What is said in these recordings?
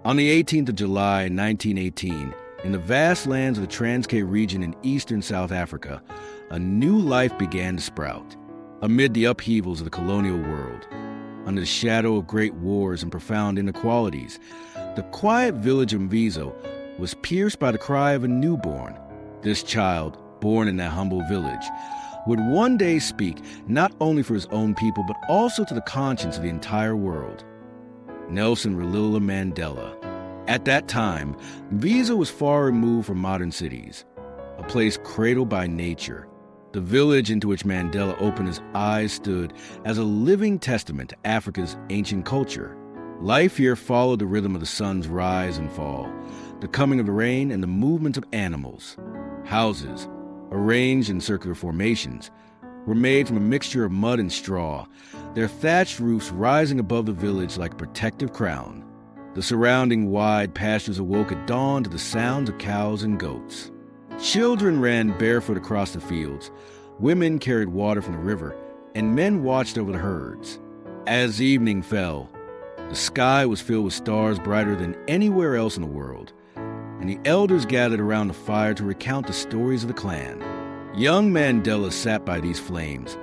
On the 18th of July, 1918, in the vast lands of the Transkei region in eastern South Africa, a new life began to sprout. Amid the upheavals of the colonial world, under the shadow of great wars and profound inequalities, the quiet village of Mvizo was pierced by the cry of a newborn. This child, born in that humble village, would one day speak not only for his own people but also to the conscience of the entire world. Nelson Rolihlahla Mandela. At that time, Mvizo was far removed from modern cities, a place cradled by nature. The village into which Mandela opened his eyes stood as a living testament to Africa's ancient culture. Life here followed the rhythm of the sun's rise and fall, the coming of the rain and the movement of animals. Houses, arranged in circular formations, were made from a mixture of mud and straw, their thatched roofs rising above the village like a protective crown. The surrounding wide pastures awoke at dawn to the sounds of cows and goats. Children ran barefoot across the fields, women carried water from the river, and men watched over the herds. As evening fell, the sky was filled with stars brighter than anywhere else in the world, and the elders gathered around the fire to recount the stories of the clan. Young Mandela sat by these flames,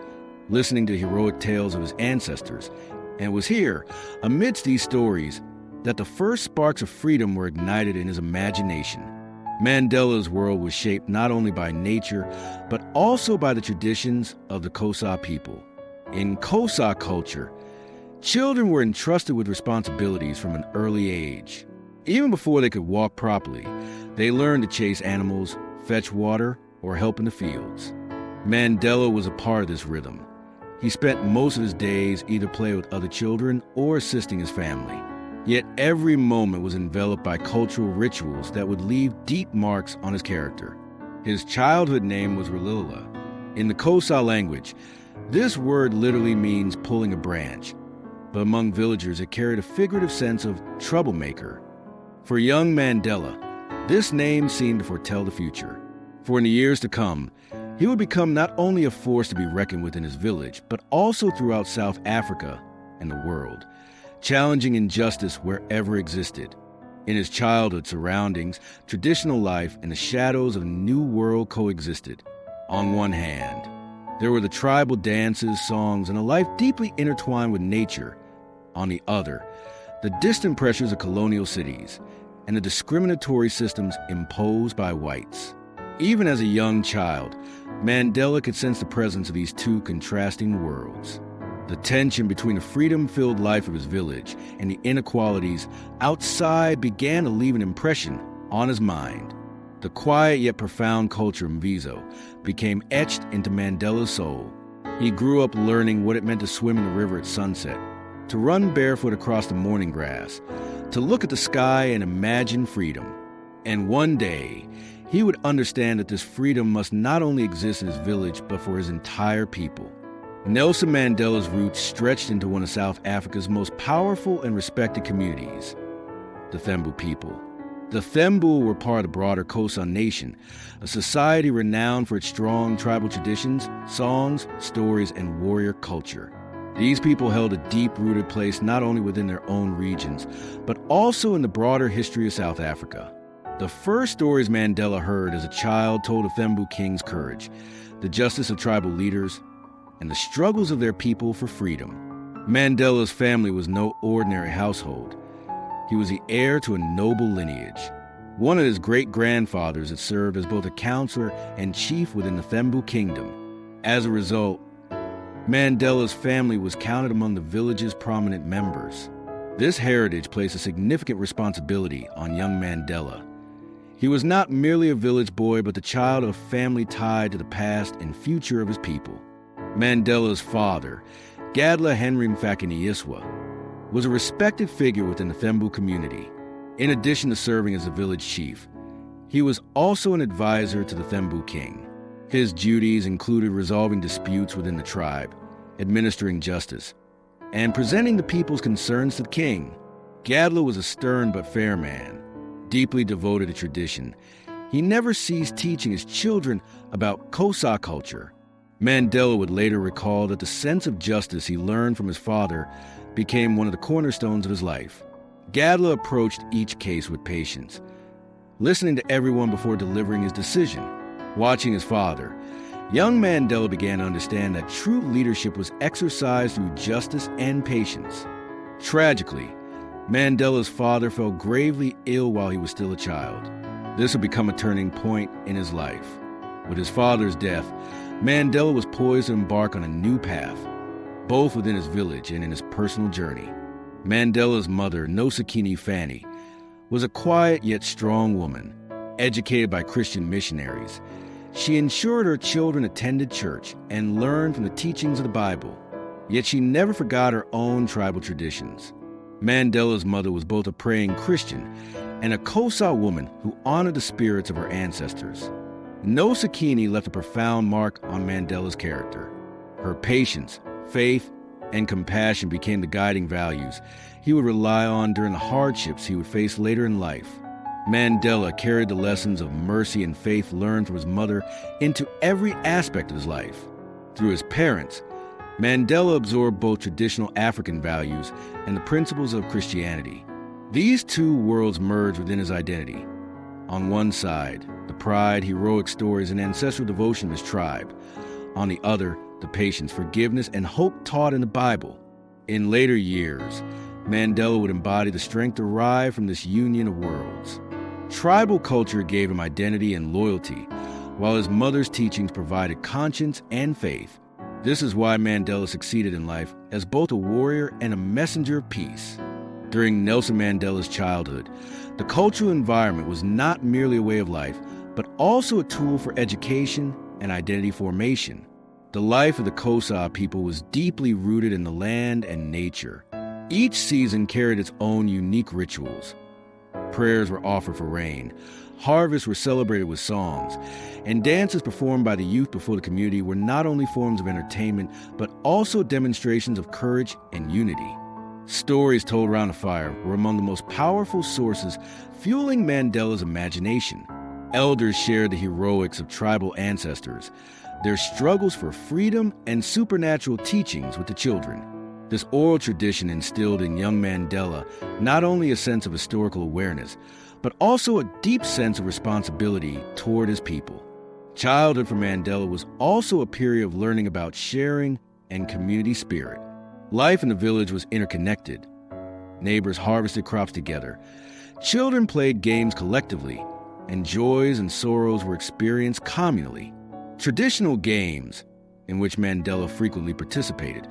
listening to the heroic tales of his ancestors, and it was here, amidst these stories, that the first sparks of freedom were ignited in his imagination. Mandela's world was shaped not only by nature, but also by the traditions of the Xhosa people. In Xhosa culture, children were entrusted with responsibilities from an early age. Even before they could walk properly, they learned to chase animals, fetch water, or help in the fields. Mandela was a part of this rhythm. He spent most of his days either playing with other children or assisting his family. Yet every moment was enveloped by cultural rituals that would leave deep marks on his character. His childhood name was Rolihlahla. In the Xhosa language, this word literally means pulling a branch, but among villagers it carried a figurative sense of troublemaker. For young Mandela, this name seemed to foretell the future. For in the years to come, he would become not only a force to be reckoned with in his village, but also throughout South Africa and the world, challenging injustice wherever existed. In his childhood surroundings, traditional life and the shadows of a new world coexisted. On one hand, there were the tribal dances, songs, and a life deeply intertwined with nature. On the other, the distant pressures of colonial cities and the discriminatory systems imposed by whites. Even as a young child, Mandela could sense the presence of these two contrasting worlds. The tension between the freedom-filled life of his village and the inequalities outside began to leave an impression on his mind. The quiet yet profound culture of Mvizo became etched into Mandela's soul. He grew up learning what it meant to swim in the river at sunset, to run barefoot across the morning grass, to look at the sky and imagine freedom. And one day, he would understand that this freedom must not only exist in his village, but for his entire people. Nelson Mandela's roots stretched into one of South Africa's most powerful and respected communities, the Thembu people. The Thembu were part of the broader Xhosa nation, a society renowned for its strong tribal traditions, songs, stories, and warrior culture. These people held a deep-rooted place not only within their own regions, but also in the broader history of South Africa. The first stories Mandela heard as a child told of Thembu kings' courage, the justice of tribal leaders, and the struggles of their people for freedom. Mandela's family was no ordinary household. He was the heir to a noble lineage. One of his great-grandfathers had served as both a counselor and chief within the Thembu kingdom. As a result, Mandela's family was counted among the village's prominent members. This heritage placed a significant responsibility on young Mandela. He was not merely a village boy, but the child of a family tied to the past and future of his people. Mandela's father, Gadla Henry Mfakeni-Yiswa, was a respected figure within the Thembu community. In addition to serving as a village chief, he was also an advisor to the Thembu king. His duties included resolving disputes within the tribe, administering justice, and presenting the people's concerns to the king. Gadla was a stern but fair man, deeply devoted to tradition. He never ceased teaching his children about Xhosa culture. Mandela would later recall that the sense of justice he learned from his father became one of the cornerstones of his life. Gadla approached each case with patience, listening to everyone before delivering his decision. Watching his father, young Mandela began to understand that true leadership was exercised through justice and patience. Tragically, Mandela's father fell gravely ill while he was still a child. This would become a turning point in his life. With his father's death, Mandela was poised to embark on a new path, both within his village and in his personal journey. Mandela's mother, Nosekini Fanny, was a quiet yet strong woman, educated by Christian missionaries. She ensured her children attended church and learned from the teachings of the Bible, yet she never forgot her own tribal traditions. Mandela's mother was both a praying Christian and a Xhosa woman who honored the spirits of her ancestors. Nosekini left a profound mark on Mandela's character. Her patience, faith, and compassion became the guiding values he would rely on during the hardships he would face later in life. Mandela carried the lessons of mercy and faith learned from his mother into every aspect of his life. Through his parents, Mandela absorbed both traditional African values and the principles of Christianity. These two worlds merged within his identity. On one side, the pride, heroic stories, and ancestral devotion of his tribe. On the other, the patience, forgiveness, and hope taught in the Bible. In later years, Mandela would embody the strength derived from this union of worlds. Tribal culture gave him identity and loyalty, while his mother's teachings provided conscience and faith. This is why Mandela succeeded in life as both a warrior and a messenger of peace. During Nelson Mandela's childhood, the cultural environment was not merely a way of life, but also a tool for education and identity formation. The life of the Xhosa people was deeply rooted in the land and nature. Each season carried its own unique rituals. Prayers were offered for rain, harvests were celebrated with songs, and dances performed by the youth before the community were not only forms of entertainment, but also demonstrations of courage and unity. Stories told around the fire were among the most powerful sources fueling Mandela's imagination. Elders shared the heroics of tribal ancestors, their struggles for freedom and supernatural teachings with the children. This oral tradition instilled in young Mandela not only a sense of historical awareness, but also a deep sense of responsibility toward his people. Childhood for Mandela was also a period of learning about sharing and community spirit. Life in the village was interconnected. Neighbors harvested crops together. Children played games collectively, and joys and sorrows were experienced communally. Traditional games, in which Mandela frequently participated,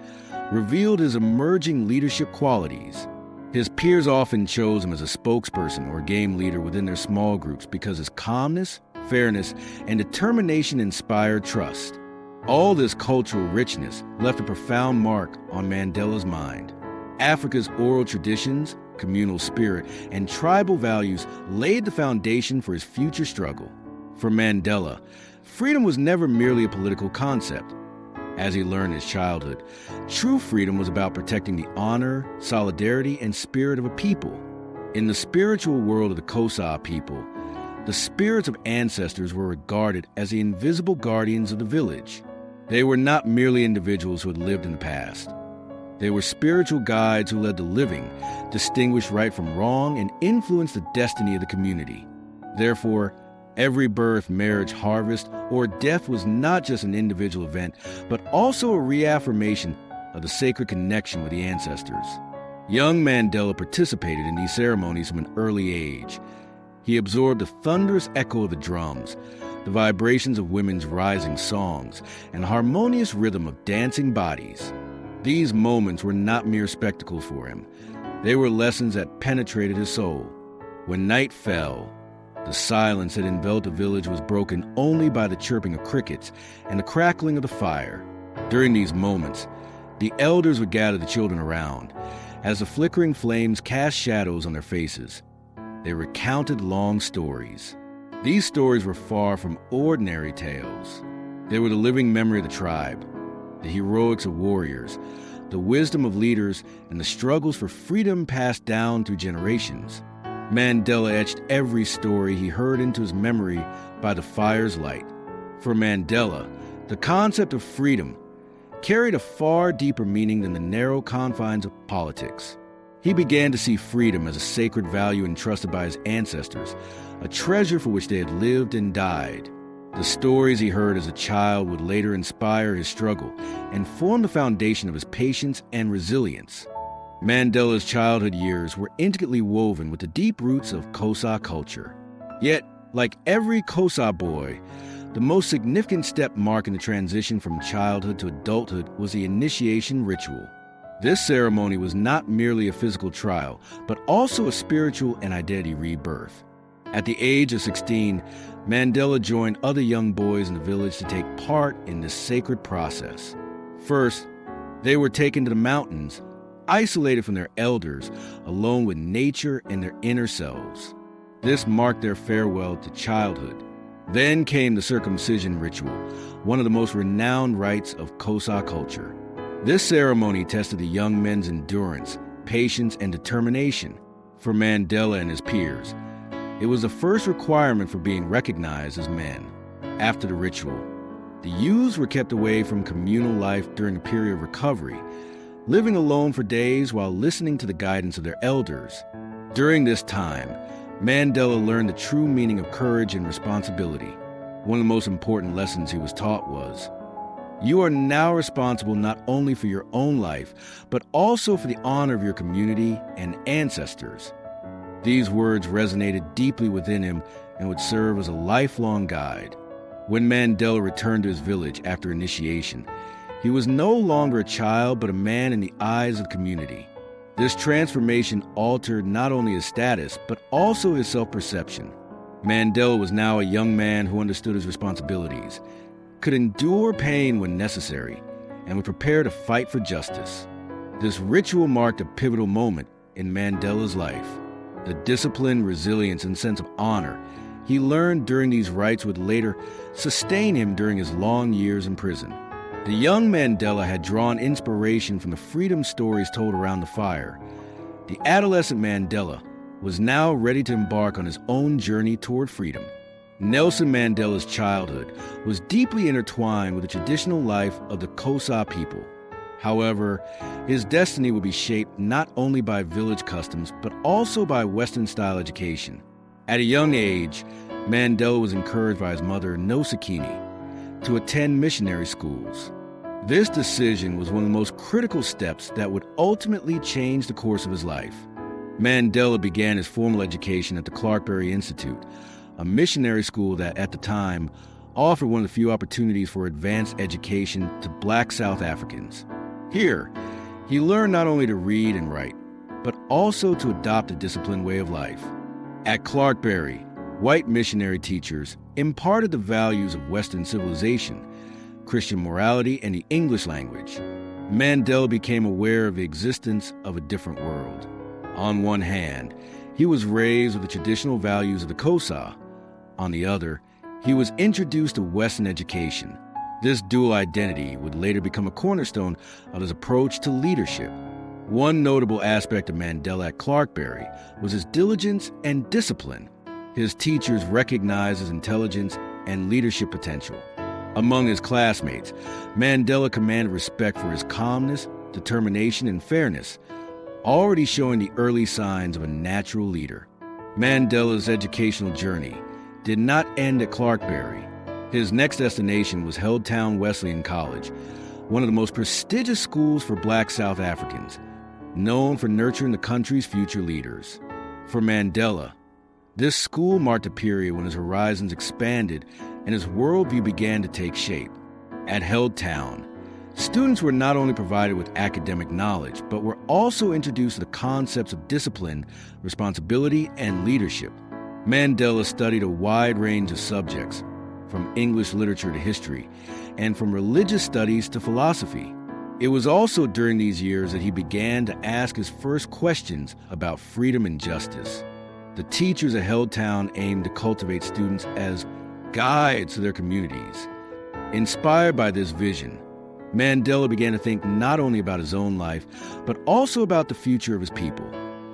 revealed his emerging leadership qualities. His peers often chose him as a spokesperson or game leader within their small groups because his calmness, fairness, and determination inspired trust. All this cultural richness left a profound mark on Mandela's mind. Africa's oral traditions, communal spirit, and tribal values laid the foundation for his future struggle. For Mandela, freedom was never merely a political concept. As he learned in his childhood, true freedom was about protecting the honor, solidarity, and spirit of a people. In the spiritual world of the Xhosa people, the spirits of ancestors were regarded as the invisible guardians of the village. They were not merely individuals who had lived in the past. They were spiritual guides who led the living, distinguished right from wrong, and influenced the destiny of the community. Therefore, every birth, marriage, harvest, or death was not just an individual event, but also a reaffirmation of the sacred connection with the ancestors. Young Mandela participated in these ceremonies from an early age. He absorbed the thunderous echo of the drums, the vibrations of women's rising songs, and the harmonious rhythm of dancing bodies. These moments were not mere spectacles for him. They were lessons that penetrated his soul. When night fell, the silence that enveloped the village was broken only by the chirping of crickets and the crackling of the fire. During these moments, the elders would gather the children around. As the flickering flames cast shadows on their faces, they recounted long stories. These stories were far from ordinary tales. They were the living memory of the tribe, the heroics of warriors, the wisdom of leaders, and the struggles for freedom passed down through generations. Mandela etched every story he heard into his memory by the fire's light. For Mandela, the concept of freedom carried a far deeper meaning than the narrow confines of politics. He began to see freedom as a sacred value entrusted by his ancestors, a treasure for which they had lived and died. The stories he heard as a child would later inspire his struggle and form the foundation of his patience and resilience. Mandela's childhood years were intricately woven with the deep roots of Xhosa culture. Yet, like every Xhosa boy, the most significant step marking the transition from childhood to adulthood was the initiation ritual. This ceremony was not merely a physical trial, but also a spiritual and identity rebirth. At the age of 16, Mandela joined other young boys in the village to take part in this sacred process. First, they were taken to the mountains, isolated from their elders, alone with nature and their inner selves. This marked their farewell to childhood. Then came the circumcision ritual, one of the most renowned rites of Xhosa culture. This ceremony tested the young men's endurance, patience, and determination. For Mandela and his peers, it was the first requirement for being recognized as men. After the ritual, the youths were kept away from communal life during a period of recovery, living alone for days while listening to the guidance of their elders. During this time, Mandela learned the true meaning of courage and responsibility. One of the most important lessons he was taught was, you are now responsible not only for your own life, but also for the honor of your community and ancestors. These words resonated deeply within him and would serve as a lifelong guide. When Mandela returned to his village after initiation, he was no longer a child but a man in the eyes of the community. This transformation altered not only his status, but also his self-perception. Mandela was now a young man who understood his responsibilities, could endure pain when necessary, and would prepare to fight for justice. This ritual marked a pivotal moment in Mandela's life. The discipline, resilience, and sense of honor he learned during these rites would later sustain him during his long years in prison. The young Mandela had drawn inspiration from the freedom stories told around the fire. The adolescent Mandela was now ready to embark on his own journey toward freedom. Nelson Mandela's childhood was deeply intertwined with the traditional life of the Xhosa people. However, his destiny would be shaped not only by village customs, but also by Western-style education. At a young age, Mandela was encouraged by his mother, Nosekini, to attend missionary schools. This decision was one of the most critical steps that would ultimately change the course of his life. Mandela began his formal education at the Clarkberry Institute, a missionary school that, at the time, offered one of the few opportunities for advanced education to Black South Africans. Here, he learned not only to read and write, but also to adopt a disciplined way of life. At Clarkberry, white missionary teachers imparted the values of Western civilization, Christian morality, and the English language. Mandela became aware of the existence of a different world. On one hand, he was raised with the traditional values of the Xhosa. On the other, he was introduced to Western education. This dual identity would later become a cornerstone of his approach to leadership. One notable aspect of Mandela at Clarkberry was his diligence and discipline. His teachers recognized his intelligence and leadership potential. Among his classmates, Mandela commanded respect for his calmness, determination, and fairness, already showing the early signs of a natural leader. Mandela's educational journey did not end at Clarkberry. His next destination was Healdtown Wesleyan College, one of the most prestigious schools for Black South Africans, known for nurturing the country's future leaders. For Mandela, this school marked a period when his horizons expanded and his worldview began to take shape. At Healdtown, students were not only provided with academic knowledge, but were also introduced to the concepts of discipline, responsibility, and leadership. Mandela studied a wide range of subjects, from English literature to history, and from religious studies to philosophy. It was also during these years that he began to ask his first questions about freedom and justice. The teachers at Healdtown aimed to cultivate students as guides to their communities. Inspired by this vision, Mandela began to think not only about his own life, but also about the future of his people.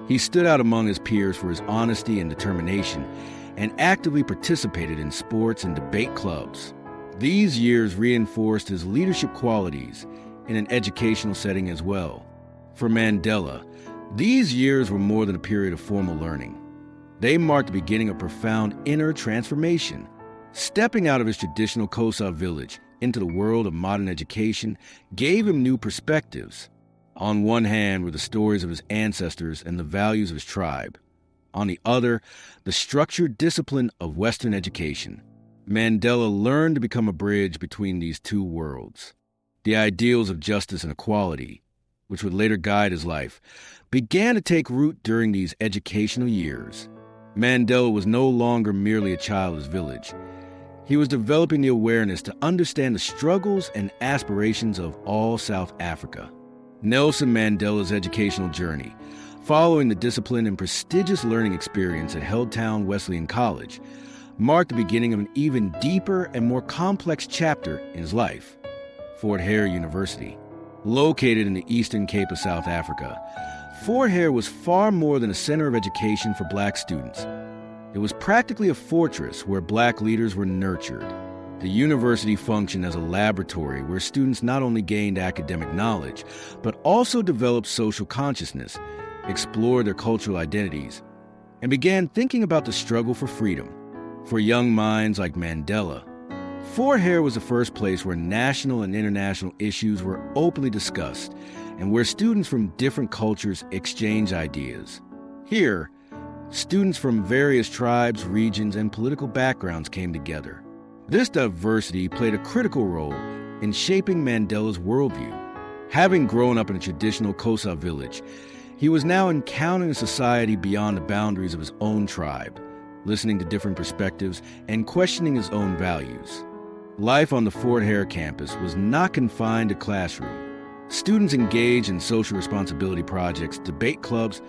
He stood out among his peers for his honesty and determination, and actively participated in sports and debate clubs. These years reinforced his leadership qualities in an educational setting as well. For Mandela, These years were more than a period of formal learning. They marked the beginning of profound inner transformation. Stepping out of his traditional Kosa village into the world of modern education gave him new perspectives. On one hand were the stories of his ancestors and the values of his tribe. On the other, the structured discipline of Western education. Mandela learned to become a bridge between these two worlds. The ideals of justice and equality, which would later guide his life, began to take root during these educational years. Mandela was no longer merely a child of his village. He was developing the awareness to understand the struggles and aspirations of all South Africa. Nelson Mandela's educational journey, following the disciplined and prestigious learning experience at Hilltown Wesleyan College, marked the beginning of an even deeper and more complex chapter in his life. Fort Hare University, located in the Eastern Cape of South Africa, Fort Hare was far more than a center of education for black students. It was practically a fortress where black leaders were nurtured. The university functioned as a laboratory where students not only gained academic knowledge, but also developed social consciousness, explored their cultural identities, and began thinking about the struggle for freedom. For young minds like Mandela, Fort Hare was the first place where national and international issues were openly discussed and where students from different cultures exchanged ideas. Here, students from various tribes, regions, and political backgrounds came together. This diversity played a critical role in shaping Mandela's worldview. Having grown up in a traditional Kosa village, he was now encountering a society beyond the boundaries of his own tribe, listening to different perspectives and questioning his own values. Life on the Fort Hare campus was not confined to classroom. Students engaged in social responsibility projects, debate clubs,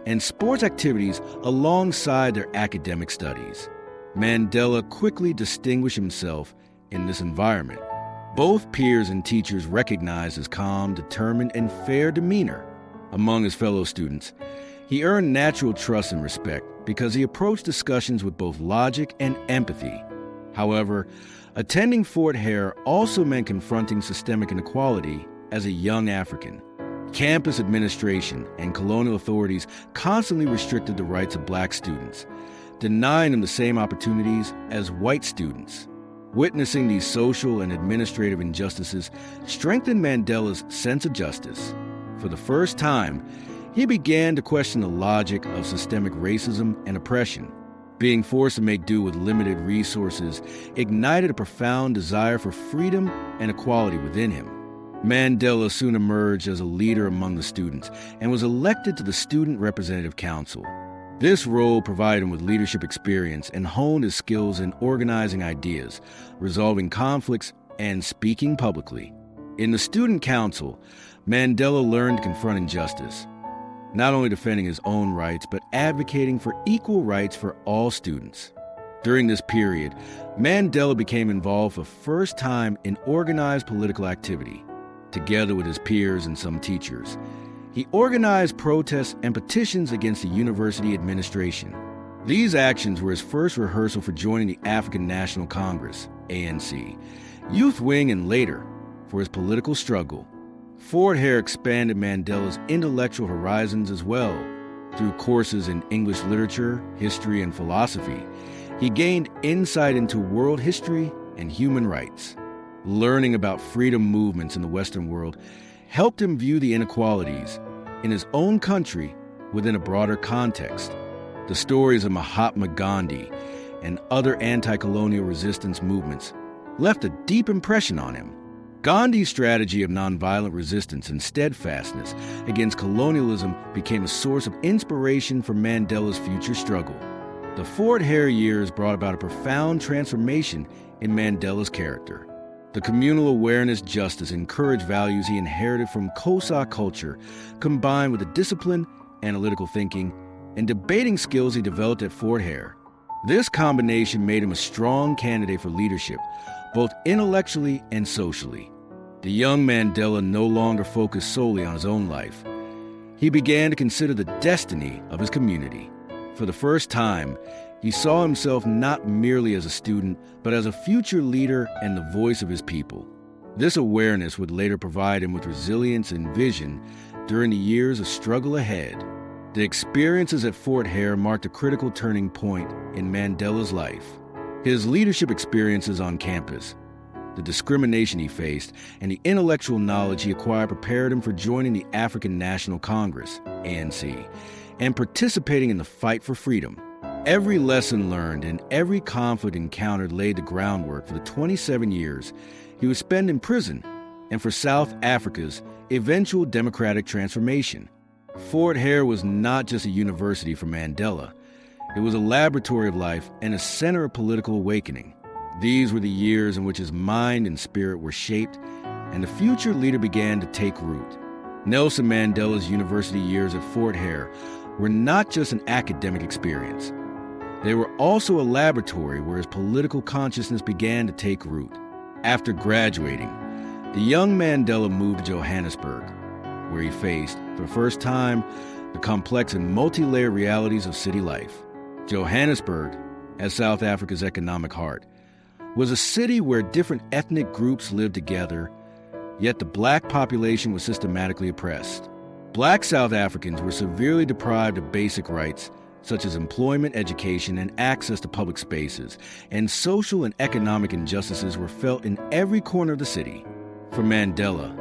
and sports activities alongside their academic studies. Mandela quickly distinguished himself in this environment. Both peers and teachers recognized his calm, determined, and fair demeanor. Among his fellow students, he earned natural trust and respect because he approached discussions with both logic and empathy. However, attending Fort Hare also meant confronting systemic inequality as a young African. Campus administration and colonial authorities constantly restricted the rights of black students, denying them the same opportunities as white students. Witnessing these social and administrative injustices strengthened Mandela's sense of justice. For the first time, he began to question the logic of systemic racism and oppression. Being forced to make do with limited resources ignited a profound desire for freedom and equality within him. Mandela soon emerged as a leader among the students and was elected to the Student Representative Council. This role provided him with leadership experience and honed his skills in organizing ideas, resolving conflicts, and speaking publicly. In the Student Council, Mandela learned to confront injustice, not only defending his own rights, but advocating for equal rights for all students. During this period, Mandela became involved for the first time in organized political activity. Together with his peers and some teachers, he organized protests and petitions against the university administration. These actions were his first rehearsal for joining the African National Congress, ANC, youth wing, and later, for his political struggle. Fort Hare expanded Mandela's intellectual horizons as well. Through courses in English literature, history, and philosophy, he gained insight into world history and human rights. Learning about freedom movements in the Western world helped him view the inequalities in his own country within a broader context. The stories of Mahatma Gandhi and other anti-colonial resistance movements left a deep impression on him. Gandhi's strategy of nonviolent resistance and steadfastness against colonialism became a source of inspiration for Mandela's future struggle. The Fort Hare years brought about a profound transformation in Mandela's character. The communal awareness, justice, and courage values he inherited from Kosa culture, combined with the discipline, analytical thinking, and debating skills he developed at Fort Hare. This combination made him a strong candidate for leadership, both intellectually and socially. The young Mandela no longer focused solely on his own life. He began to consider the destiny of his community. For the first time, he saw himself not merely as a student, but as a future leader and the voice of his people. This awareness would later provide him with resilience and vision during the years of struggle ahead. The experiences at Fort Hare marked a critical turning point in Mandela's life. His leadership experiences on campus, the discrimination he faced, and the intellectual knowledge he acquired prepared him for joining the African National Congress, ANC, and participating in the fight for freedom. Every lesson learned and every conflict encountered laid the groundwork for the 27 years he would spend in prison and for South Africa's eventual democratic transformation. Fort Hare was not just a university for Mandela. It was a laboratory of life and a center of political awakening. These were the years in which his mind and spirit were shaped, and the future leader began to take root. Nelson Mandela's university years at Fort Hare were not just an academic experience. They were also a laboratory where his political consciousness began to take root. After graduating, the young Mandela moved to Johannesburg, where he faced, for the first time, the complex and multi-layered realities of city life. Johannesburg, as South Africa's economic heart, was a city where different ethnic groups lived together, yet the black population was systematically oppressed. Black South Africans were severely deprived of basic rights, such as employment, education, and access to public spaces, and social and economic injustices were felt in every corner of the city. For Mandela,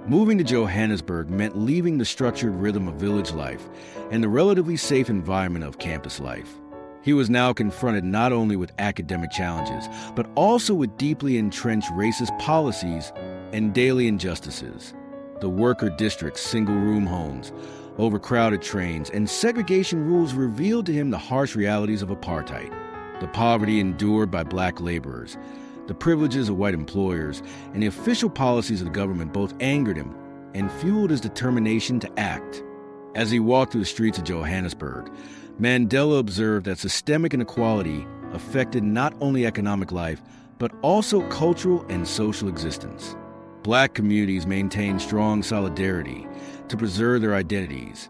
moving to Johannesburg meant leaving the structured rhythm of village life and the relatively safe environment of campus life. He was now confronted not only with academic challenges, but also with deeply entrenched racist policies and daily injustices. The worker district's single-room homes, overcrowded trains, and segregation rules revealed to him the harsh realities of apartheid. The poverty endured by black laborers, the privileges of white employers, and the official policies of the government both angered him and fueled his determination to act. As he walked through the streets of Johannesburg, Mandela observed that systemic inequality affected not only economic life, but also cultural and social existence. Black communities maintained strong solidarity to preserve their identities,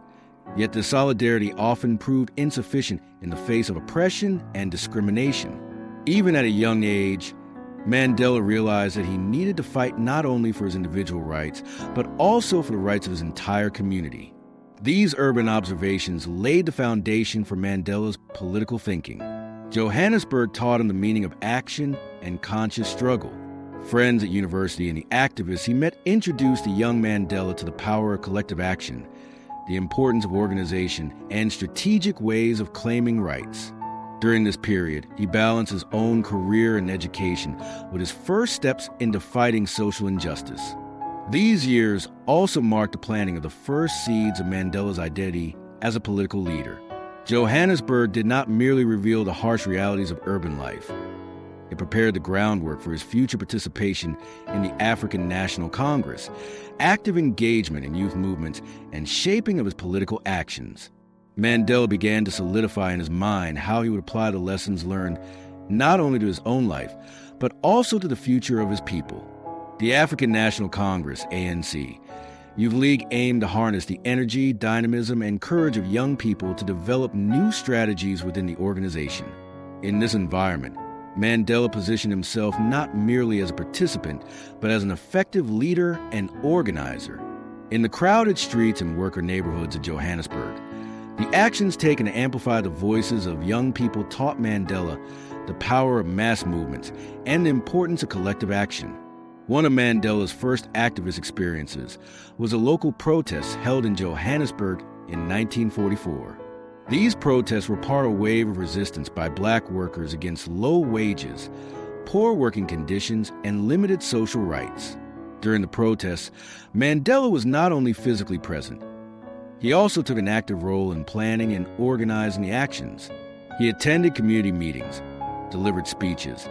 yet this solidarity often proved insufficient in the face of oppression and discrimination. Even at a young age, Mandela realized that he needed to fight not only for his individual rights, but also for the rights of his entire community. These urban observations laid the foundation for Mandela's political thinking. Johannesburg taught him the meaning of action and conscious struggle. Friends at university and the activists he met introduced the young Mandela to the power of collective action, the importance of organization, and strategic ways of claiming rights. During this period, he balanced his own career and education with his first steps into fighting social injustice. These years also marked the planting of the first seeds of Mandela's identity as a political leader. Johannesburg did not merely reveal the harsh realities of urban life. It prepared the groundwork for his future participation in the African National Congress, active engagement in youth movements, and shaping of his political actions. Mandela began to solidify in his mind how he would apply the lessons learned not only to his own life, but also to the future of his people. The African National Congress, ANC, Youth League aimed to harness the energy, dynamism, and courage of young people to develop new strategies within the organization. In this environment, Mandela positioned himself not merely as a participant, but as an effective leader and organizer. In the crowded streets and worker neighborhoods of Johannesburg, the actions taken to amplify the voices of young people taught Mandela the power of mass movements and the importance of collective action. One of Mandela's first activist experiences was a local protest held in Johannesburg in 1944. These protests were part of a wave of resistance by black workers against low wages, poor working conditions, and limited social rights. During the protests, Mandela was not only physically present, he also took an active role in planning and organizing the actions. He attended community meetings, delivered speeches,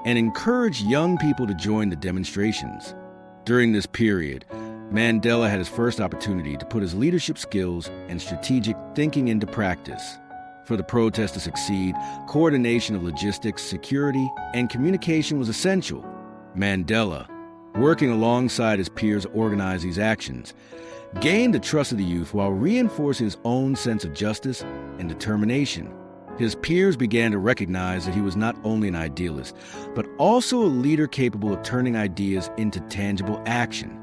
and encouraged young people to join the demonstrations. During this period, Mandela had his first opportunity to put his leadership skills and strategic thinking into practice. For the protest to succeed, coordination of logistics, security, and communication was essential. Mandela, working alongside his peers to organize these actions, gained the trust of the youth while reinforcing his own sense of justice and determination. His peers began to recognize that he was not only an idealist, but also a leader capable of turning ideas into tangible action.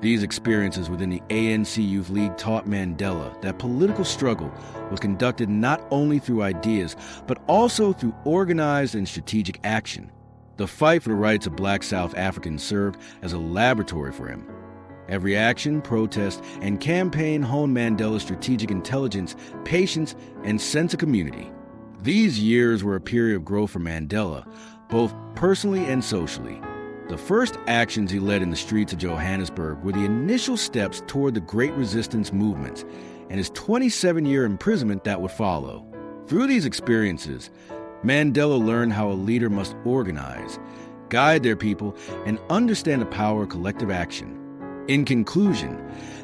These experiences within the ANC Youth League taught Mandela that political struggle was conducted not only through ideas, but also through organized and strategic action. The fight for the rights of Black South Africans served as a laboratory for him. Every action, protest, and campaign honed Mandela's strategic intelligence, patience, and sense of community. These years were a period of growth for Mandela, both personally and socially. The first actions he led in the streets of Johannesburg were the initial steps toward the Great Resistance movements and his 27-year imprisonment that would follow. Through these experiences, Mandela learned how a leader must organize, guide their people, and understand the power of collective action. In conclusion,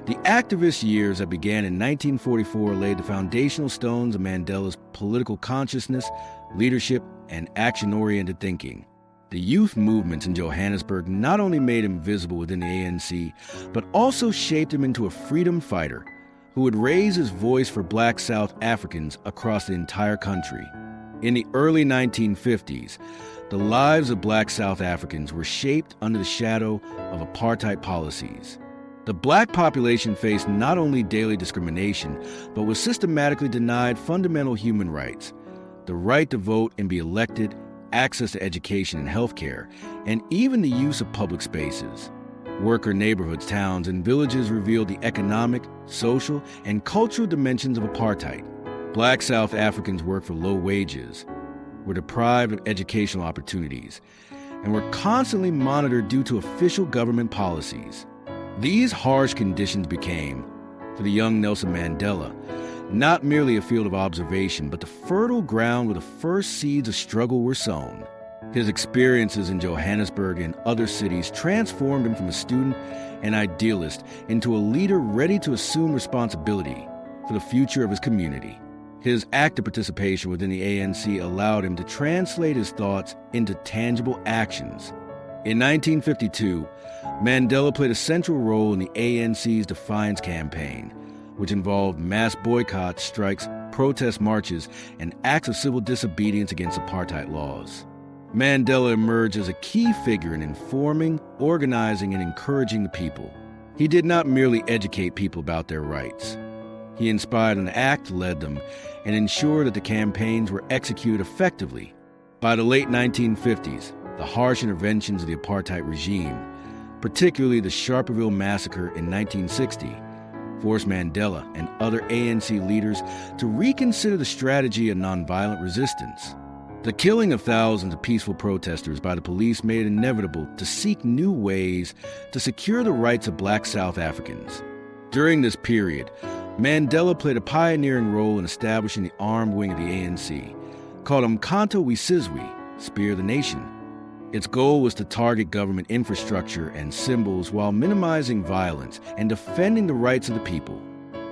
the activist years that began in 1944 laid the foundational stones of Mandela's political consciousness, leadership, and action-oriented thinking. The youth movements in Johannesburg not only made him visible within the ANC, but also shaped him into a freedom fighter who would raise his voice for Black South Africans across the entire country. In the early 1950s, the lives of Black South Africans were shaped under the shadow of apartheid policies. The Black population faced not only daily discrimination, but was systematically denied fundamental human rights: the right to vote and be elected, access to education and health care, and even the use of public spaces. Worker neighborhoods, towns, and villages revealed the economic, social, and cultural dimensions of apartheid. Black South Africans worked for low wages, were deprived of educational opportunities, and were constantly monitored due to official government policies. These harsh conditions became, for the young Nelson Mandela, not merely a field of observation, but the fertile ground where the first seeds of struggle were sown. His experiences in Johannesburg and other cities transformed him from a student and idealist into a leader ready to assume responsibility for the future of his community. His active participation within the ANC allowed him to translate his thoughts into tangible actions. In 1952, Mandela played a central role in the ANC's Defiance campaign, which involved mass boycotts, strikes, protest marches, and acts of civil disobedience against apartheid laws. Mandela emerged as a key figure in informing, organizing, and encouraging the people. He did not merely educate people about their rights. He inspired an act, led them, and ensured that the campaigns were executed effectively. By the late 1950s, the harsh interventions of the apartheid regime, particularly the Sharpeville massacre in 1960, forced Mandela and other ANC leaders to reconsider the strategy of nonviolent resistance. The killing of thousands of peaceful protesters by the police made it inevitable to seek new ways to secure the rights of Black South Africans. During this period, Mandela played a pioneering role in establishing the armed wing of the ANC, called Umkhonto we Sizwe, Spear the Nation. Its goal was to target government infrastructure and symbols while minimizing violence and defending the rights of the people.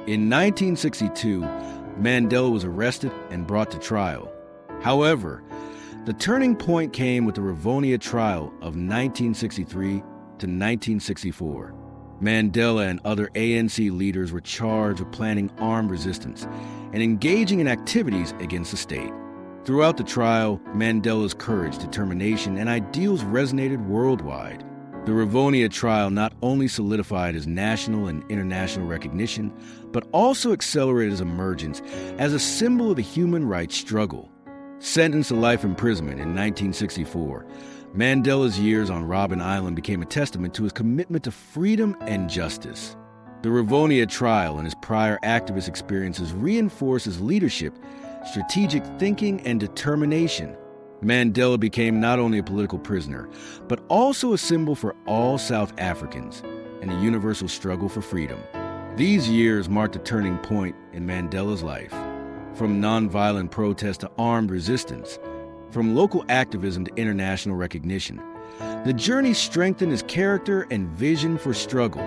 In 1962, Mandela was arrested and brought to trial. However, the turning point came with the Rivonia trial of 1963 to 1964. Mandela and other ANC leaders were charged with planning armed resistance and engaging in activities against the state. Throughout the trial, Mandela's courage, determination, and ideals resonated worldwide. The Rivonia trial not only solidified his national and international recognition, but also accelerated his emergence as a symbol of the human rights struggle. Sentenced to life imprisonment in 1964, Mandela's years on Robben Island became a testament to his commitment to freedom and justice. The Rivonia trial and his prior activist experiences reinforced his leadership, strategic thinking, and determination. Mandela became not only a political prisoner, but also a symbol for all South Africans and a universal struggle for freedom. These years marked a turning point in Mandela's life. From nonviolent protest to armed resistance, from local activism to international recognition, the journey strengthened his character and vision for struggle.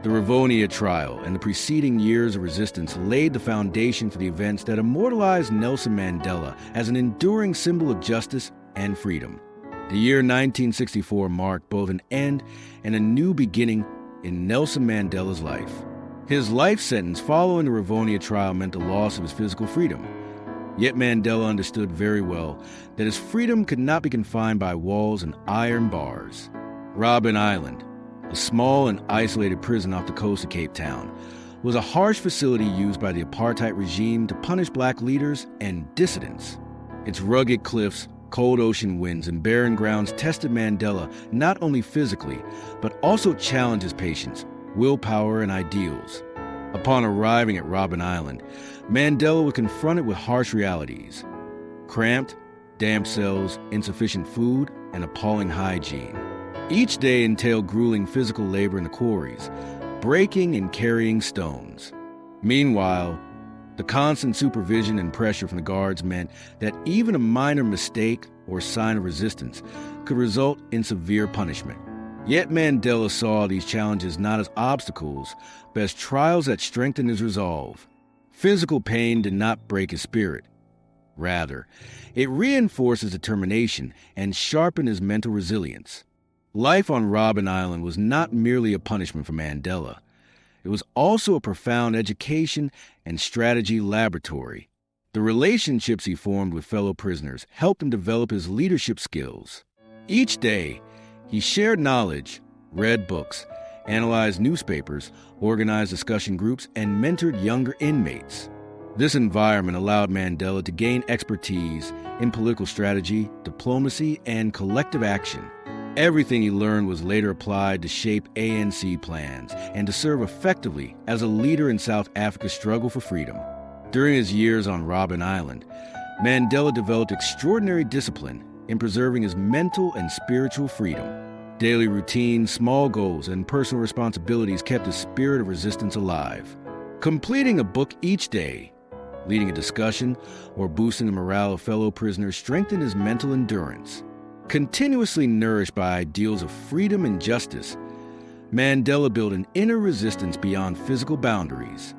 The Rivonia trial and the preceding years of resistance laid the foundation for the events that immortalized Nelson Mandela as an enduring symbol of justice and freedom. The year 1964 marked both an end and a new beginning in Nelson Mandela's life. His life sentence following the Rivonia trial meant the loss of his physical freedom. Yet Mandela understood very well that his freedom could not be confined by walls and iron bars. Robben Island, a small and isolated prison off the coast of Cape Town, was a harsh facility used by the apartheid regime to punish black leaders and dissidents. Its rugged cliffs, cold ocean winds, and barren grounds tested Mandela not only physically, but also challenged his patience, willpower, and ideals. Upon arriving at Robben Island, Mandela was confronted with harsh realities: cramped, damp cells, insufficient food, and appalling hygiene. Each day entailed grueling physical labor in the quarries, breaking and carrying stones. Meanwhile, the constant supervision and pressure from the guards meant that even a minor mistake or sign of resistance could result in severe punishment. Yet Mandela saw these challenges not as obstacles, but as trials that strengthened his resolve. Physical pain did not break his spirit. Rather, it reinforced his determination and sharpened his mental resilience. Life on Robben Island was not merely a punishment for Mandela. It was also a profound education and strategy laboratory. The relationships he formed with fellow prisoners helped him develop his leadership skills. Each day, he shared knowledge, read books, analyzed newspapers, organized discussion groups, and mentored younger inmates. This environment allowed Mandela to gain expertise in political strategy, diplomacy, and collective action. Everything he learned was later applied to shape ANC plans and to serve effectively as a leader in South Africa's struggle for freedom. During his years on Robben Island, Mandela developed extraordinary discipline in preserving his mental and spiritual freedom. Daily routines, small goals, and personal responsibilities kept his spirit of resistance alive. Completing a book each day, leading a discussion, or boosting the morale of fellow prisoners strengthened his mental endurance. Continuously nourished by ideals of freedom and justice, Mandela built an inner resistance beyond physical boundaries.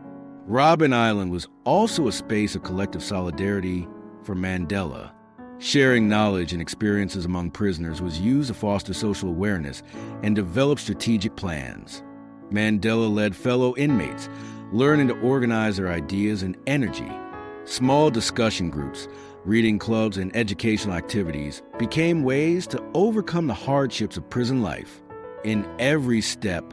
Robben Island was also a space of collective solidarity for Mandela. Sharing knowledge and experiences among prisoners was used to foster social awareness and develop strategic plans. Mandela led fellow inmates, learning to organize their ideas and energy. Small discussion groups, reading clubs, and educational activities became ways to overcome the hardships of prison life. In every step,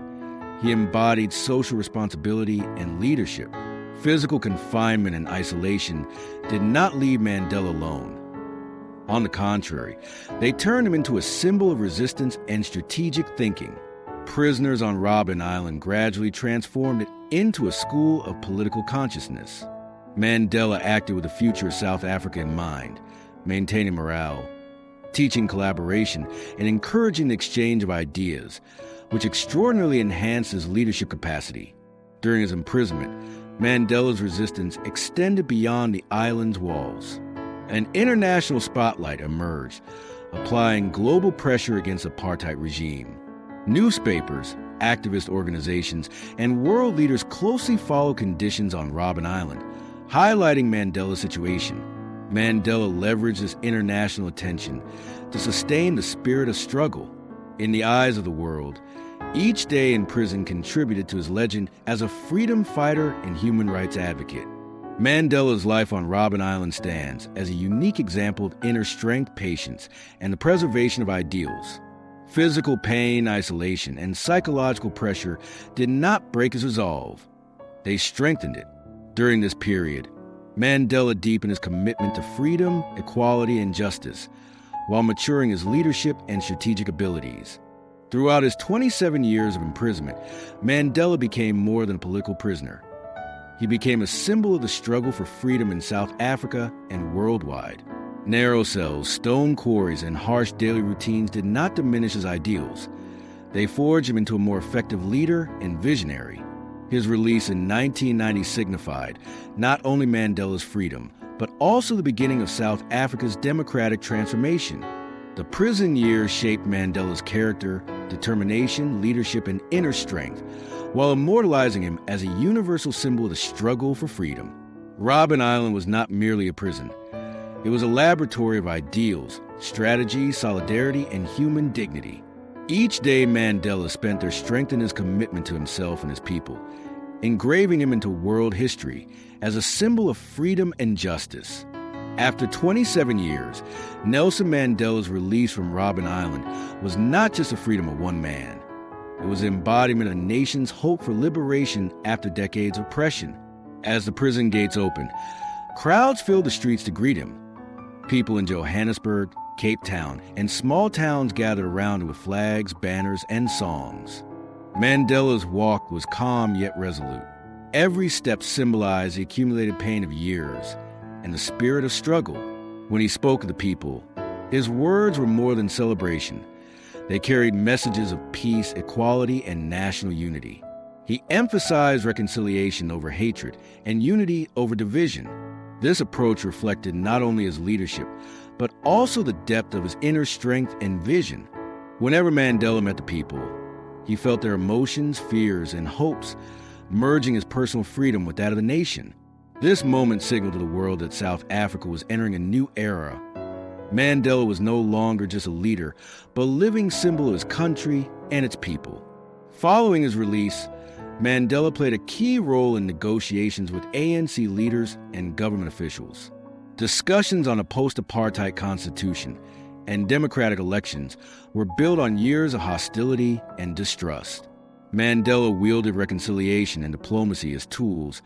he embodied social responsibility and leadership. Physical confinement and isolation did not leave Mandela alone. On the contrary, they turned him into a symbol of resistance and strategic thinking. Prisoners on Robben Island gradually transformed it into a school of political consciousness. Mandela acted with the future of South Africa in mind, maintaining morale, teaching collaboration, and encouraging the exchange of ideas, which extraordinarily enhanced his leadership capacity. During his imprisonment, Mandela's resistance extended beyond the island's walls. An international spotlight emerged, applying global pressure against the apartheid regime. Newspapers, activist organizations, and world leaders closely followed conditions on Robben Island, highlighting Mandela's situation. Mandela leveraged this international attention to sustain the spirit of struggle. In the eyes of the world, each day in prison contributed to his legend as a freedom fighter and human rights advocate. Mandela's life on Robben Island stands as a unique example of inner strength, patience, and the preservation of ideals. Physical pain, isolation, and psychological pressure did not break his resolve. They strengthened it. During this period, Mandela deepened his commitment to freedom, equality, and justice, while maturing his leadership and strategic abilities. Throughout his 27 years of imprisonment, Mandela became more than a political prisoner. He became a symbol of the struggle for freedom in South Africa and worldwide. Narrow cells, stone quarries, and harsh daily routines did not diminish his ideals. They forged him into a more effective leader and visionary. His release in 1990 signified not only Mandela's freedom, but also the beginning of South Africa's democratic transformation. The prison years shaped Mandela's character, determination, leadership, and inner strength, while immortalizing him as a universal symbol of the struggle for freedom. Robben Island was not merely a prison. It was a laboratory of ideals, strategy, solidarity, and human dignity. Each day Mandela spent there strengthening his commitment to himself and his people, engraving him into world history as a symbol of freedom and justice. After 27 years, Nelson Mandela's release from Robben Island was not just the freedom of one man. It was the embodiment of a nation's hope for liberation after decades of oppression. As the prison gates opened, crowds filled the streets to greet him. People in Johannesburg, Cape Town, and small towns gathered around him with flags, banners, and songs. Mandela's walk was calm yet resolute. Every step symbolized the accumulated pain of years and the spirit of struggle. When he spoke to the people, his words were more than celebration. They carried messages of peace, equality, and national unity. He emphasized reconciliation over hatred and unity over division. This approach reflected not only his leadership, but also the depth of his inner strength and vision. Whenever Mandela met the people, he felt their emotions, fears, and hopes, merging his personal freedom with that of the nation. This moment signaled to the world that South Africa was entering a new era. Mandela was no longer just a leader, but a living symbol of his country and its people. Following his release, Mandela played a key role in negotiations with ANC leaders and government officials. Discussions on a post-apartheid constitution and democratic elections were built on years of hostility and distrust. Mandela wielded reconciliation and diplomacy as tools,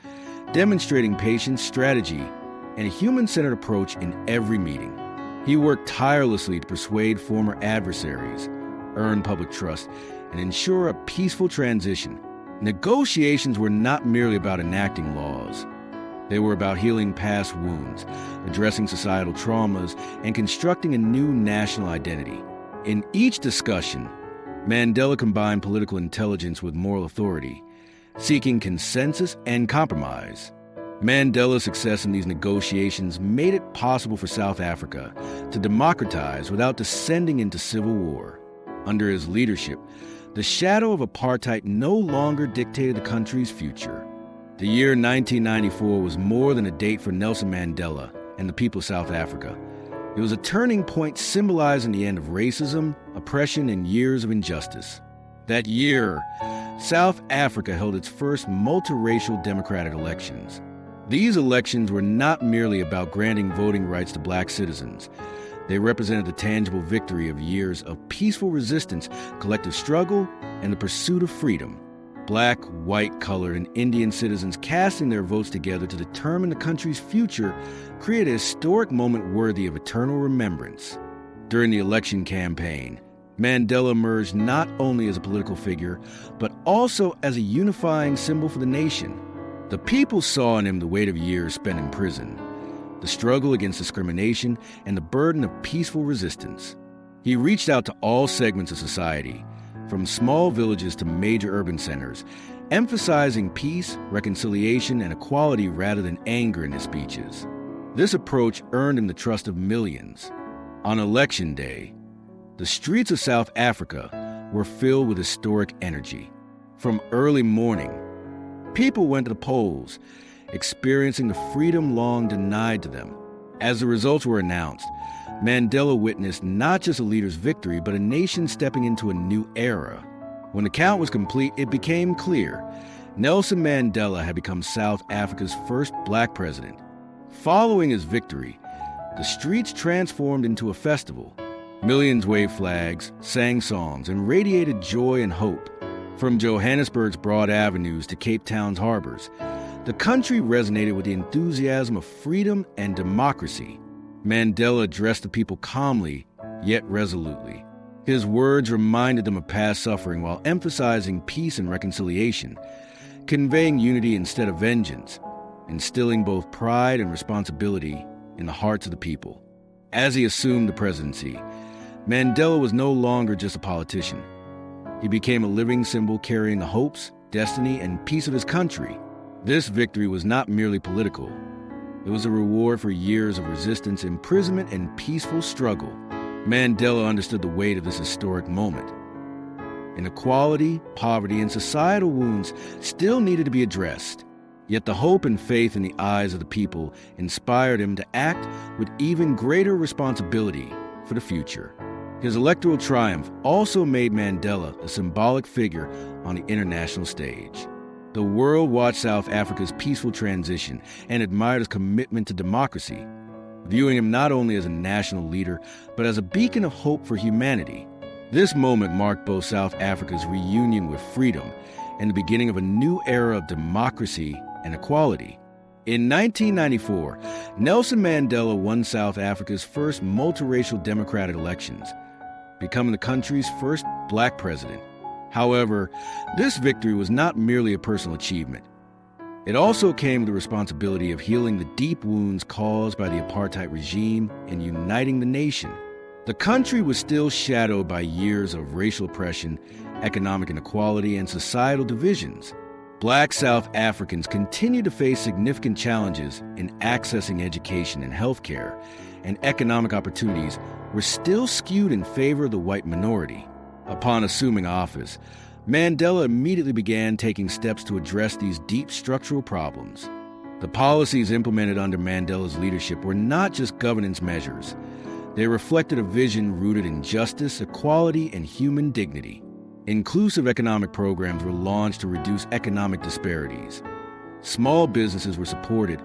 demonstrating patience, strategy, and a human-centered approach in every meeting. He worked tirelessly to persuade former adversaries, earn public trust, and ensure a peaceful transition. Negotiations were not merely about enacting laws. They were about healing past wounds, addressing societal traumas, and constructing a new national identity. In each discussion, Mandela combined political intelligence with moral authority, seeking consensus and compromise. Mandela's success in these negotiations made it possible for South Africa to democratize without descending into civil war. Under his leadership, the shadow of apartheid no longer dictated the country's future. The year 1994 was more than a date for Nelson Mandela and the people of South Africa. It was a turning point symbolizing the end of racism, oppression, and years of injustice. That year, South Africa held its first multiracial democratic elections. These elections were not merely about granting voting rights to black citizens. They represented the tangible victory of years of peaceful resistance, collective struggle, and the pursuit of freedom. Black, white, colored, and Indian citizens casting their votes together to determine the country's future created a historic moment worthy of eternal remembrance. During the election campaign, Mandela emerged not only as a political figure, but also as a unifying symbol for the nation. The people saw in him the weight of years spent in prison, the struggle against discrimination, and the burden of peaceful resistance. He reached out to all segments of society, from small villages to major urban centers, emphasizing peace, reconciliation, and equality rather than anger in his speeches. This approach earned him the trust of millions. On Election Day, the streets of South Africa were filled with historic energy. From early morning, people went to the polls, experiencing the freedom long denied to them. As the results were announced, Mandela witnessed not just a leader's victory, but a nation stepping into a new era. When the count was complete, it became clear Nelson Mandela had become South Africa's first black president. Following his victory, the streets transformed into a festival. Millions waved flags, sang songs, and radiated joy and hope. From Johannesburg's broad avenues to Cape Town's harbors, the country resonated with the enthusiasm of freedom and democracy. Mandela addressed the people calmly, yet resolutely. His words reminded them of past suffering while emphasizing peace and reconciliation, conveying unity instead of vengeance, instilling both pride and responsibility in the hearts of the people. As he assumed the presidency, Mandela was no longer just a politician. He became a living symbol carrying the hopes, destiny, and peace of his country. This victory was not merely political. It was a reward for years of resistance, imprisonment, and peaceful struggle. Mandela understood the weight of this historic moment. Inequality, poverty, and societal wounds still needed to be addressed. Yet the hope and faith in the eyes of the people inspired him to act with even greater responsibility for the future. His electoral triumph also made Mandela a symbolic figure on the international stage. The world watched South Africa's peaceful transition and admired his commitment to democracy, viewing him not only as a national leader, but as a beacon of hope for humanity. This moment marked both South Africa's reunion with freedom and the beginning of a new era of democracy and equality. In 1994, Nelson Mandela won South Africa's first multiracial democratic elections, becoming the country's first black president. However, this victory was not merely a personal achievement. It also came with the responsibility of healing the deep wounds caused by the apartheid regime and uniting the nation. The country was still shadowed by years of racial oppression, economic inequality, and societal divisions. Black South Africans continued to face significant challenges in accessing education and healthcare, and economic opportunities were still skewed in favor of the white minority. Upon assuming office, Mandela immediately began taking steps to address these deep structural problems. The policies implemented under Mandela's leadership were not just governance measures. They reflected a vision rooted in justice, equality, and human dignity. Inclusive economic programs were launched to reduce economic disparities. Small businesses were supported,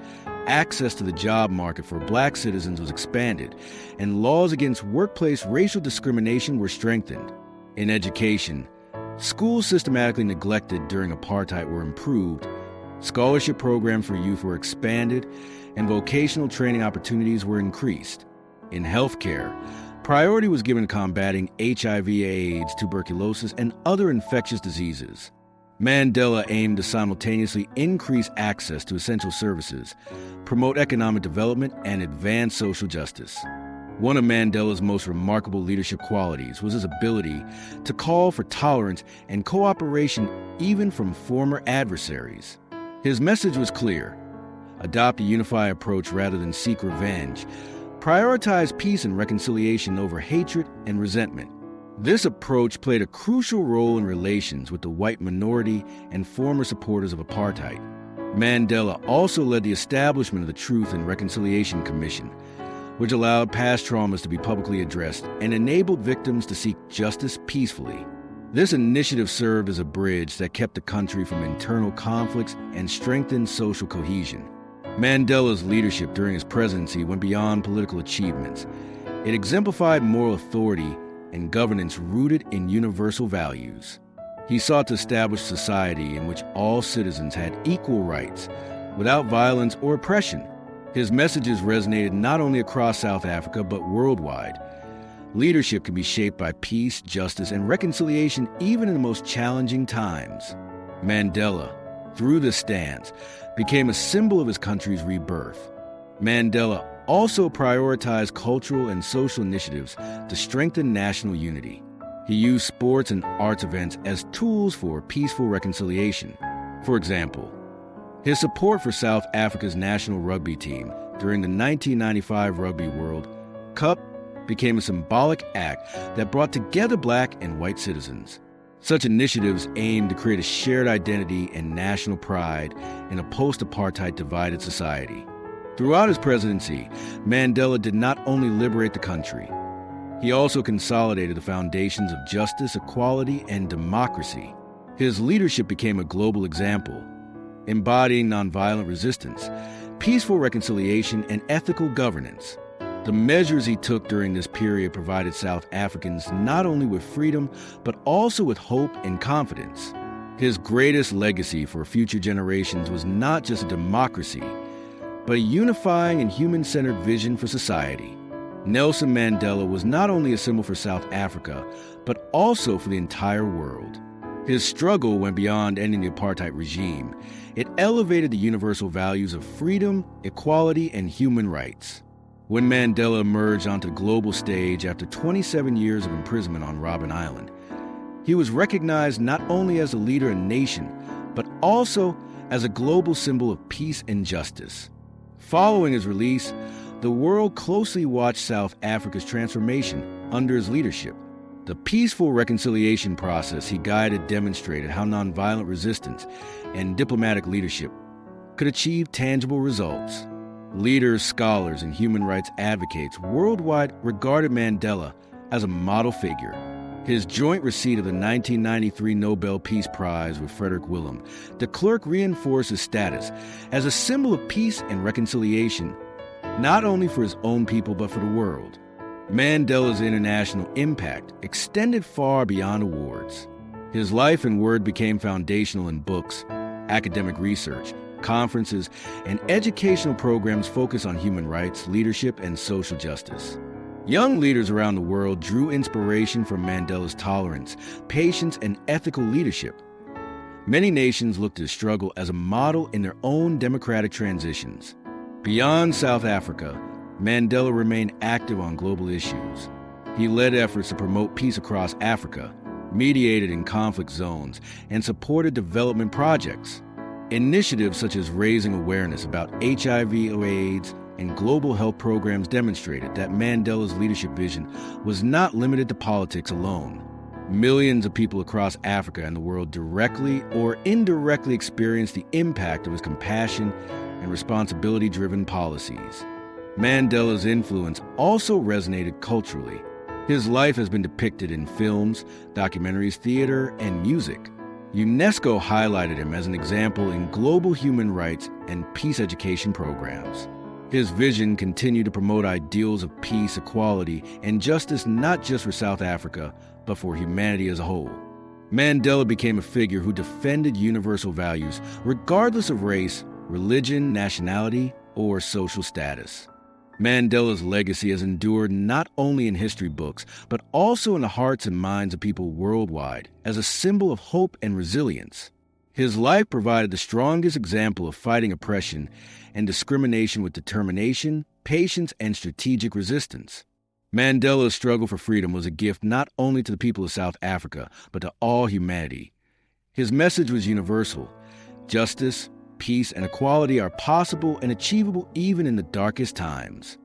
access to the job market for black citizens was expanded, and laws against workplace racial discrimination were strengthened. In education, schools systematically neglected during apartheid were improved, scholarship programs for youth were expanded, and vocational training opportunities were increased. In healthcare, priority was given to combating HIV/AIDS, tuberculosis, and other infectious diseases. Mandela aimed to simultaneously increase access to essential services, promote economic development, and advance social justice. One of Mandela's most remarkable leadership qualities was his ability to call for tolerance and cooperation even from former adversaries. His message was clear: adopt a unified approach rather than seek revenge. Prioritize peace and reconciliation over hatred and resentment. This approach played a crucial role in relations with the white minority and former supporters of apartheid. Mandela also led the establishment of the Truth and Reconciliation Commission, which allowed past traumas to be publicly addressed and enabled victims to seek justice peacefully. This initiative served as a bridge that kept the country from internal conflicts and strengthened social cohesion. Mandela's leadership during his presidency went beyond political achievements. It exemplified moral authority and governance rooted in universal values. He sought to establish a society in which all citizens had equal rights, without violence or oppression. His messages resonated not only across South Africa, but worldwide. Leadership can be shaped by peace, justice, and reconciliation even in the most challenging times. Mandela, through this stance, became a symbol of his country's rebirth. Mandela also prioritized cultural and social initiatives to strengthen national unity. He used sports and arts events as tools for peaceful reconciliation. For example, his support for South Africa's national rugby team during the 1995 Rugby World Cup became a symbolic act that brought together black and white citizens. Such initiatives aimed to create a shared identity and national pride in a post-apartheid divided society. Throughout his presidency, Mandela did not only liberate the country, he also consolidated the foundations of justice, equality, and democracy. His leadership became a global example, embodying nonviolent resistance, peaceful reconciliation, and ethical governance. The measures he took during this period provided South Africans not only with freedom, but also with hope and confidence. His greatest legacy for future generations was not just a democracy, but a unifying and human-centered vision for society. Nelson Mandela was not only a symbol for South Africa, but also for the entire world. His struggle went beyond ending the apartheid regime. It elevated the universal values of freedom, equality, and human rights. When Mandela emerged onto the global stage after 27 years of imprisonment on Robben Island, he was recognized not only as a leader in a nation, but also as a global symbol of peace and justice. Following his release, the world closely watched South Africa's transformation under his leadership. The peaceful reconciliation process he guided demonstrated how nonviolent resistance and diplomatic leadership could achieve tangible results. Leaders, scholars, and human rights advocates worldwide regarded Mandela as a model figure. His joint receipt of the 1993 Nobel Peace Prize with Frederick Willem, de Klerk reinforced his status as a symbol of peace and reconciliation, not only for his own people but for the world. Mandela's international impact extended far beyond awards. His life and word became foundational in books, academic research, conferences, and educational programs focused on human rights, leadership, and social justice. Young leaders around the world drew inspiration from Mandela's tolerance, patience, and ethical leadership. Many nations looked to his struggle as a model in their own democratic transitions. Beyond South Africa, Mandela remained active on global issues. He led efforts to promote peace across Africa, mediated in conflict zones, and supported development projects. Initiatives such as raising awareness about HIV/AIDS and global health programs demonstrated that Mandela's leadership vision was not limited to politics alone. Millions of people across Africa and the world directly or indirectly experienced the impact of his compassion and responsibility-driven policies. Mandela's influence also resonated culturally. His life has been depicted in films, documentaries, theater, and music. UNESCO highlighted him as an example in global human rights and peace education programs. His vision continued to promote ideals of peace, equality, and justice not just for South Africa, but for humanity as a whole. Mandela became a figure who defended universal values regardless of race, religion, nationality, or social status. Mandela's legacy has endured not only in history books, but also in the hearts and minds of people worldwide as a symbol of hope and resilience. His life provided the strongest example of fighting oppression and discrimination with determination, patience, and strategic resistance. Mandela's struggle for freedom was a gift not only to the people of South Africa, but to all humanity. His message was universal. Justice, peace, and equality are possible and achievable even in the darkest times.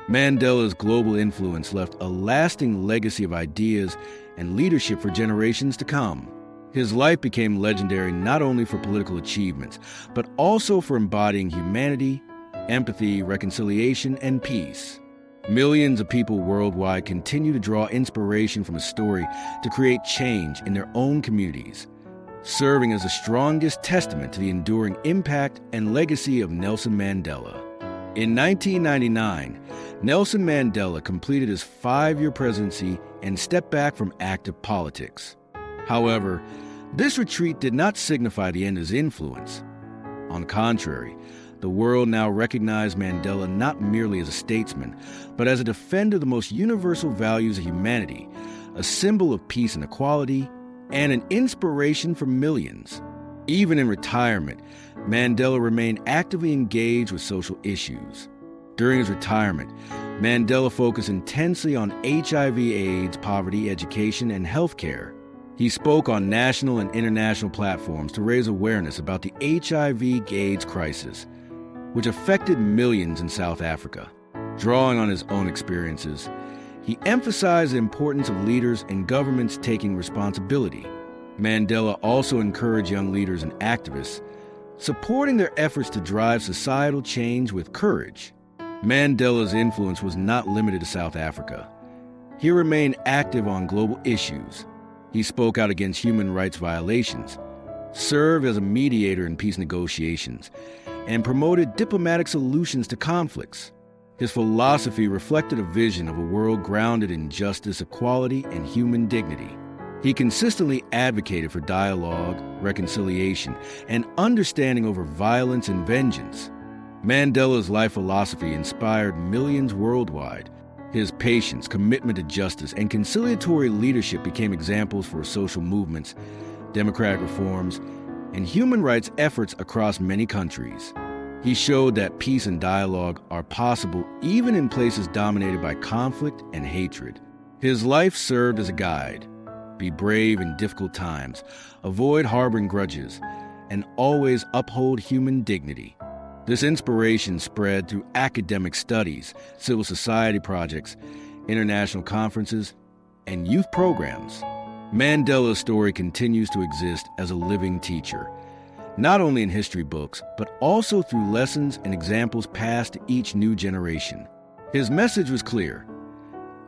Mandela's global influence left a lasting legacy of ideas and leadership for generations to come. His life became legendary not only for political achievements, but also for embodying humanity, empathy, reconciliation, and peace. Millions of people worldwide continue to draw inspiration from his story to create change in their own communities, serving as the strongest testament to the enduring impact and legacy of Nelson Mandela. In 1999, Nelson Mandela completed his 5-year presidency and stepped back from active politics. However, this retreat did not signify the end of his influence. On the contrary, the world now recognized Mandela not merely as a statesman, but as a defender of the most universal values of humanity, a symbol of peace and equality, and an inspiration for millions. Even in retirement, Mandela remained actively engaged with social issues. During his retirement, Mandela focused intensely on HIV/AIDS, poverty, education, and healthcare. He spoke on national and international platforms to raise awareness about the HIV/AIDS crisis, which affected millions in South Africa. Drawing on his own experiences, he emphasized the importance of leaders and governments taking responsibility. Mandela also encouraged young leaders and activists, supporting their efforts to drive societal change with courage. Mandela's influence was not limited to South Africa. He remained active on global issues. He spoke out against human rights violations, served as a mediator in peace negotiations, and promoted diplomatic solutions to conflicts. His philosophy reflected a vision of a world grounded in justice, equality, and human dignity. He consistently advocated for dialogue, reconciliation, and understanding over violence and vengeance. Mandela's life philosophy inspired millions worldwide. His patience, commitment to justice, and conciliatory leadership became examples for social movements, democratic reforms, and human rights efforts across many countries. He showed that peace and dialogue are possible even in places dominated by conflict and hatred. His life served as a guide. Be brave in difficult times, avoid harboring grudges, and always uphold human dignity. This inspiration spread through academic studies, civil society projects, international conferences, and youth programs. Mandela's story continues to exist as a living teacher, not only in history books, but also through lessons and examples passed to each new generation. His message was clear.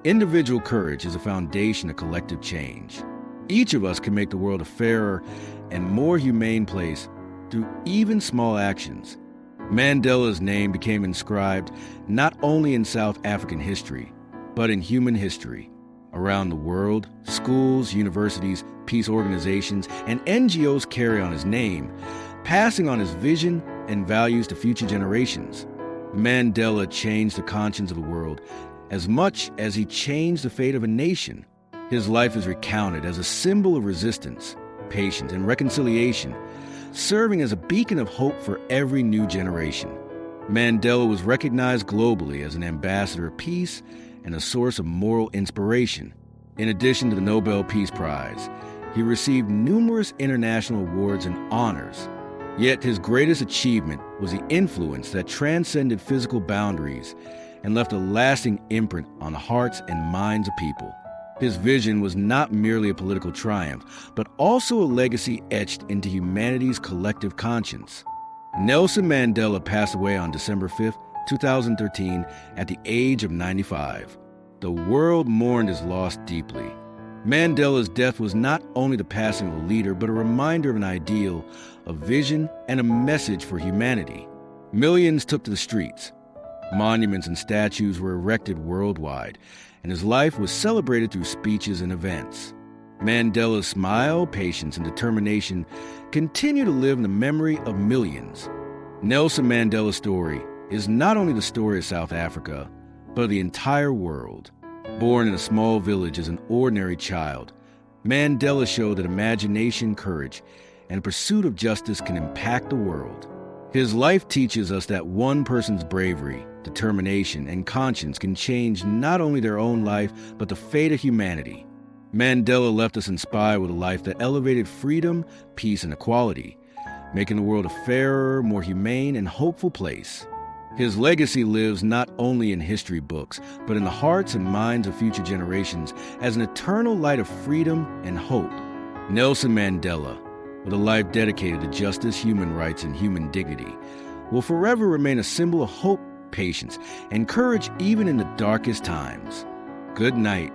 Individual courage is a foundation of collective change. Each of us can make the world a fairer and more humane place through even small actions. Mandela's name became inscribed not only in South African history, but in human history. Around the world, schools, universities, peace organizations, and NGOs carry on his name, passing on his vision and values to future generations. Mandela changed the conscience of the world as much as he changed the fate of a nation. His life is recounted as a symbol of resistance, patience, and reconciliation, serving as a beacon of hope for every new generation. Mandela was recognized globally as an ambassador of peace and a source of moral inspiration. In addition to the Nobel Peace Prize, he received numerous international awards and honors. Yet his greatest achievement was the influence that transcended physical boundaries and left a lasting imprint on the hearts and minds of people. His vision was not merely a political triumph, but also a legacy etched into humanity's collective conscience. Nelson Mandela passed away on December 5, 2013, at the age of 95. The world mourned his loss deeply. Mandela's death was not only the passing of a leader, but a reminder of an ideal, a vision, and a message for humanity. Millions took to the streets. Monuments and statues were erected worldwide, and his life was celebrated through speeches and events. Mandela's smile, patience, and determination continue to live in the memory of millions. Nelson Mandela's story is not only the story of South Africa, but of the entire world. Born in a small village as an ordinary child, Mandela showed that imagination, courage, and pursuit of justice can impact the world. His life teaches us that one person's bravery, determination, and conscience can change not only their own life, but the fate of humanity. Mandela left us inspired with a life that elevated freedom, peace, and equality, making the world a fairer, more humane, and hopeful place. His legacy lives not only in history books, but in the hearts and minds of future generations as an eternal light of freedom and hope. Nelson Mandela, with a life dedicated to justice, human rights, and human dignity, will forever remain a symbol of hope, patience, and courage even in the darkest times. Good night.